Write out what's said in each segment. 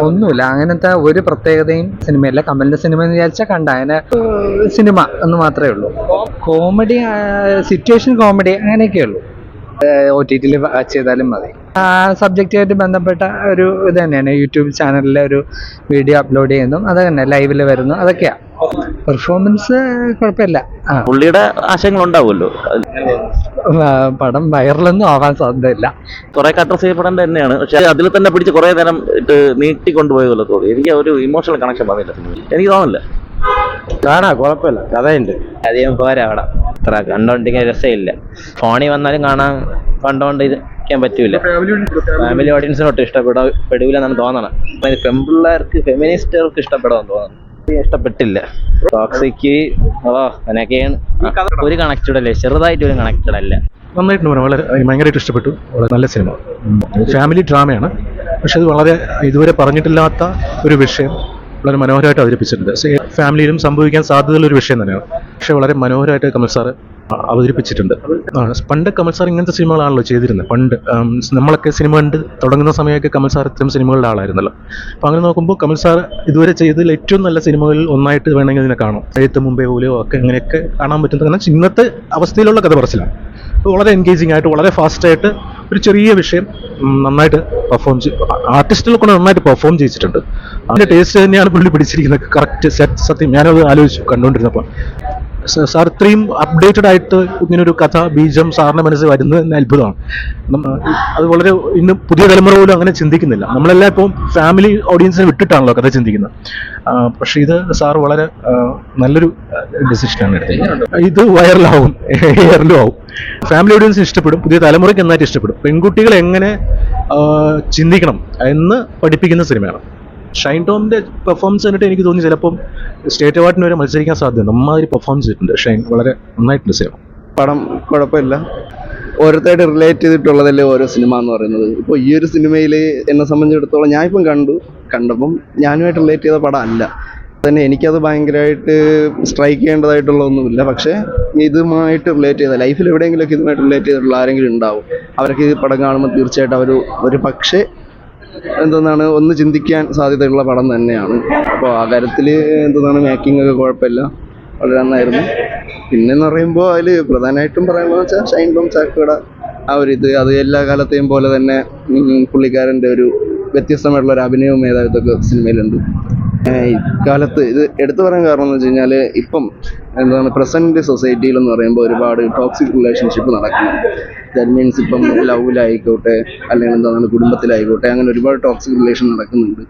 ഒന്നുമില്ല, അങ്ങനത്തെ ഒരു പ്രത്യേകതയും സിനിമയില്ല. കമലിന്റെ സിനിമ എന്ന് വിചാരിച്ചാൽ കണ്ട അങ്ങനെ സിനിമ എന്ന് മാത്രമേ ഉള്ളൂ. കോമഡി, സിറ്റുവേഷൻ കോമഡി അങ്ങനെയൊക്കെ ഉള്ളൂ. OTT-ൽ ചെയ്താലും മതി. ആ സബ്ജക്റ്റുമായിട്ട് ബന്ധപ്പെട്ട ഒരു ഇത് തന്നെയാണ്. യൂട്യൂബ് ചാനലിലെ ഒരു വീഡിയോ അപ്ലോഡ് ചെയ്യുന്നു, അത് തന്നെ ലൈവിൽ വരുന്നു, അതൊക്കെയാ. പെർഫോമൻസ് കുഴപ്പമില്ല. പുള്ളിയുടെ ആശയങ്ങൾ ഉണ്ടാവുമല്ലോ. പടം വൈറലൊന്നും ആവാൻ സാധ്യതയില്ല. കുറെ അഡ്രസ് ചെയ്യപ്പെടേണ്ട തന്നെയാണ്. പക്ഷെ അതിൽ തന്നെ പിടിച്ച് കുറെ നേരം നീട്ടിക്കൊണ്ടുപോയല്ലോ തോന്നി. എനിക്ക് ഒരു ഇമോഷണൽ കണക്ഷൻ വന്നില്ല. എനിക്ക് തോന്നില്ല. കാണാ കുഴപ്പമില്ല, കഥയുണ്ട്. അധികം പോരാ അവിടെ, അത്ര കണ്ടോണ്ടിരിക്കാൻ രസമില്ല. ഫോണിൽ വന്നാലും കാണാൻ കണ്ടോണ്ട് ഇരിക്കാൻ പറ്റൂല. ഫാമിലി ഓഡിയൻസിനൊട്ട് ഇഷ്ടപ്പെടില്ല എന്നാണ് തോന്നണം. പെൺപിള്ളേർക്ക്, ഫെമിനിസ്റ്റുകൾക്ക് ഇഷ്ടപ്പെടാമെന്ന് തോന്നുന്നു. ഇഷ്ടപ്പെട്ടില്ല. ടോക്സിക്ക് അങ്ങനെയൊക്കെയാണ്. ഒരു കണക്റ്റഡ് അല്ലേ, ചെറുതായിട്ട് ഒരു കണക്റ്റഡ് അല്ല. നന്നായിട്ടുണ്ട്, വളരെ ഭയങ്കരമായിട്ട് ഇഷ്ടപ്പെട്ടു. വളരെ നല്ല സിനിമ, ഫാമിലി ഡ്രാമയാണ്. പക്ഷെ അത് വളരെ ഇതുവരെ പറഞ്ഞിട്ടില്ലാത്ത ഒരു വിഷയം വളരെ മനോഹരമായിട്ട് അവതരിപ്പിച്ചിട്ടുണ്ട്. ഫാമിലിയിലും സംഭവിക്കാൻ സാധ്യതയുള്ള ഒരു വിഷയം തന്നെയാണ്. പക്ഷെ വളരെ മനോഹരമായിട്ട് കമൽ സാർ അവതരിപ്പിച്ചിട്ടുണ്ട്. പണ്ട് കമൽ സാർ ഇങ്ങനത്തെ സിനിമകളാണല്ലോ ചെയ്തിരുന്നത്. പണ്ട് നമ്മളൊക്കെ സിനിമ കണ്ട് തുടങ്ങുന്ന സമയമൊക്കെ കമൽ സാർ ഇത്തരം സിനിമകളുടെ ആളായിരുന്നല്ലോ. അപ്പോൾ അങ്ങനെ നോക്കുമ്പോൾ കമൽ സാർ ഇതുവരെ ചെയ്തതിൽ ഏറ്റവും നല്ല സിനിമകളിൽ ഒന്നായിട്ട് വേണമെങ്കിൽ ഇതിനെ കാണാം. എഴുത്ത് മുമ്പേ പോലെയോ ഒക്കെ അങ്ങനെയൊക്കെ കാണാൻ പറ്റുന്നത്. കാരണം ഇന്നത്തെ അവസ്ഥയിലുള്ള കഥ പറച്ചിലാണ്. അപ്പോൾ വളരെ എൻഗേജിങ് ആയിട്ട്, വളരെ ഫാസ്റ്റായിട്ട് ഒരു ചെറിയ വിഷയം നന്നായിട്ട് പെർഫോം ആർട്ടിസ്റ്റുകൾ കൊണ്ട് നന്നായിട്ട് പെർഫോം ചെയ്യിച്ചിട്ടുണ്ട്. അതിൻ്റെ ടേസ്റ്റ് തന്നെയാണ് പുള്ളി പിടിച്ചിരിക്കുന്നത്. Correct set. സത്യം ഞാനത് ആലോചിച്ചു കണ്ടുകൊണ്ടിരുന്നപ്പോൾ. സാർ ഇത്രയും അപ്ഡേറ്റഡ് ആയിട്ട് ഇങ്ങനൊരു കഥ ബീജം സാറിൻ്റെ മനസ്സിൽ വരുന്നത് തന്നെ അത്ഭുതമാണ്. അത് വളരെ ഇന്ന് പുതിയ തലമുറ പോലും അങ്ങനെ ചിന്തിക്കുന്നില്ല. നമ്മളെല്ലാം ഇപ്പം ഫാമിലി ഓഡിയൻസിനെ വിട്ടിട്ടാണല്ലോ കഥ ചിന്തിക്കുന്നത്. പക്ഷേ ഇത് സാർ വളരെ നല്ലൊരു ഡിസിഷനാണ് എടുത്തത്. ഇത് വൈറലാവും, എയറിലും ആവും. ഫാമിലി ഓഡിയൻസിന് ഇഷ്ടപ്പെടും, പുതിയ തലമുറയ്ക്ക് നന്നായിട്ട് ഇഷ്ടപ്പെടും. പെൺകുട്ടികൾ എങ്ങനെ ചിന്തിക്കണം എന്ന് പഠിപ്പിക്കുന്ന സിനിമയാണ്. ഷൈൻ ടോമിന്റെ പെർഫോമൻസ് കണ്ടിട്ട് എനിക്ക് തോന്നി ചിലപ്പം സ്റ്റേറ്റ് അവാർഡിന് വരെ മത്സരിക്കാൻ സാധ്യതയുണ്ട്. അമ്മാതിരി പെർഫോം ചെയ്തിട്ടുണ്ട് ഷൈൻ. വളരെ നന്നായിട്ടുണ്ട് സിനിമ. പടം കുഴപ്പമില്ല. ഓരോരുത്തരായിട്ട് റിലേറ്റ് ചെയ്തിട്ടുള്ളതല്ലേ ഓരോ സിനിമ എന്ന് പറയുന്നത്. ഇപ്പോൾ ഈ ഒരു സിനിമയിൽ എന്നെ സംബന്ധിച്ചിടത്തോളം ഞാനിപ്പം കണ്ടപ്പം ഞാനുമായിട്ട് റിലേറ്റ് ചെയ്ത പടം അല്ല തന്നെ. എനിക്കത് ഭയങ്കരമായിട്ട് സ്ട്രൈക്ക് ചെയ്യേണ്ടതായിട്ടുള്ള ഒന്നുമില്ല. പക്ഷേ ഇതുമായിട്ട് റിലേറ്റ് ചെയ്ത ലൈഫിൽ എവിടെയെങ്കിലുമൊക്കെ ഇതുമായിട്ട് റിലേറ്റ് ചെയ്തിട്ടുള്ള ആരെങ്കിലും ഉണ്ടാവും. അവർക്ക് ഈ പടം കാണുമ്പോൾ തീർച്ചയായിട്ടും ഒരു പക്ഷേ ഒന്ന് ചിന്തിക്കാൻ സാധ്യതയുള്ള പടം തന്നെയാണ്. അപ്പോൾ ആ കാര്യത്തിൽ മേക്കിംഗ് ഒക്കെ കുഴപ്പമില്ല, വളരെ നന്നായിരുന്നു. പിന്നെന്ന് പറയുമ്പോൾ അതിൽ പ്രധാനമായിട്ടും പറയുമ്പോൾ വെച്ചാൽ ഷൈൻ ടോം ചാക്കോയുടെ ആ ഒരു അത് എല്ലാ കാലത്തെയും പോലെ തന്നെ പുള്ളിക്കാരൻ്റെ ഒരു വ്യത്യസ്തമായിട്ടുള്ള ഒരു അഭിനയവും മേധാവിത്വമൊക്കെ സിനിമയിലുണ്ട്. ഇക്കാലത്ത് ഇത് എടുത്തു പറയാൻ കാരണം എന്ന് വെച്ച് കഴിഞ്ഞാൽ ഇപ്പം പ്രസന്റ് സൊസൈറ്റിയിൽ എന്ന് പറയുമ്പോൾ ഒരുപാട് ടോക്സിക് റിലേഷൻഷിപ്പ് നടക്കുന്നുണ്ട്. ദാറ്റ് മീൻസ് ഇപ്പം ലവിലായിക്കോട്ടെ, അല്ലെങ്കിൽ കുടുംബത്തിലായിക്കോട്ടെ, അങ്ങനെ ഒരുപാട് ടോക്സിക് റിലേഷൻ നടക്കുന്നുണ്ട്.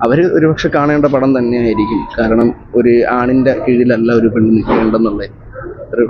അവർ ഒരുപക്ഷെ കാണേണ്ട പടം തന്നെയായിരിക്കും. കാരണം ഒരു ആണിൻ്റെ കീഴിലല്ല ഒരു പെണ്ണ് നിൽക്കേണ്ടെന്നുള്ള ഒരു